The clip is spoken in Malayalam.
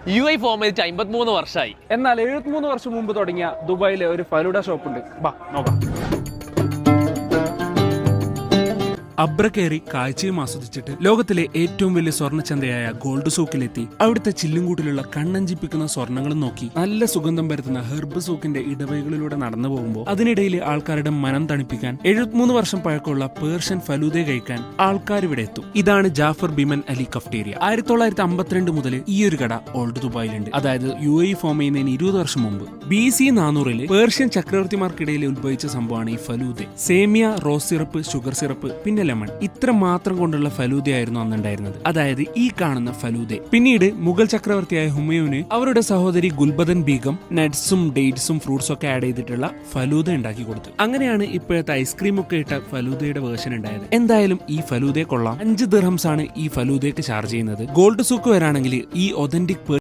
UAE ഫോം ചെയ്തിട്ട് 53 വർഷമായി. എന്നാൽ 73 വർഷം മുമ്പ് തുടങ്ങിയ ദുബായിലെ ഒരു ഫലൂഡ ഷോപ്പ് ഉണ്ട്. ബാ നോക്കാം. അബ്ര കയറി കാഴ്ചയും ആസ്വദിച്ചിട്ട് ലോകത്തിലെ ഏറ്റവും വലിയ സ്വർണ്ണച്ചന്തയായ ഗോൾഡ് സൂക്കിലെത്തി അവിടുത്തെ ചില്ലുംകൂട്ടിലുള്ള കണ്ണഞ്ചിപ്പിക്കുന്ന സ്വർണ്ണങ്ങളും നോക്കി നല്ല സുഗന്ധം പരത്തുന്ന ഹെർബ് സൂക്കിന്റെ ഇടവഴികളിലൂടെ നടന്നു പോകുമ്പോൾ അതിനിടയിൽ ആൾക്കാരുടെ മനം തണുപ്പിക്കാൻ 73 വർഷം പഴക്കമുള്ള പേർഷ്യൻ ഫലൂദ കഴിക്കാൻ ആൾക്കാർ ഇവിടെ എത്തും. ഇതാണ് ജാഫർ ബിമൻ അലി കഫ്റ്റേരിയ. 1952 മുതൽ ഈ ഒരു കട ഓൾഡ് ദുബായിലുണ്ട്. അതായത് UAE ഫോം ചെയ്യുന്നതിന് 20 വർഷം മുമ്പ് BC 400 പേർഷ്യൻ ചക്രവർത്തിമാർക്കിടയിൽ ഉത്ഭവിച്ച സംഭവമാണ് ഈ ഫലൂദ. സേമിയ, റോസ് സിറപ്പ്, ഷുഗർ സിറപ്പ്, പിന്നെ ലെമൺ, ഇത്ര മാത്രം കൊണ്ടുള്ള ഫലൂദയായിരുന്നു അന്നുണ്ടായിരുന്നത്. അതായത് ഈ കാണുന്ന ഫലൂദ. പിന്നീട് മുഗൾ ചക്രവർത്തിയായ ഹുമയൂന് അവരുടെ സഹോദരി ഗുൽബദൻ ബീഗം നട്ട്സും ഡേറ്റ്സും ഫ്രൂട്ട്സും ഒക്കെ ആഡ് ചെയ്തിട്ടുള്ള ഫലൂദ ഉണ്ടാക്കി കൊടുത്തു. അങ്ങനെയാണ് ഇപ്പോഴത്തെ ഐസ്ക്രീം ഒക്കെ ഇട്ട ഫലൂദയുടെ വേർഷൻ ഉണ്ടായത്. എന്തായാലും ഈ ഫലൂദയെ കൊള്ളാം. 5 ദിർഹംസ് ആണ് ഈ ഫലൂദയ്ക്ക് ചാർജ് ചെയ്യുന്നത്. ഗോൾഡ് സൂക്ക് വരാണെങ്കിൽ ഈ ഒതന്റിക്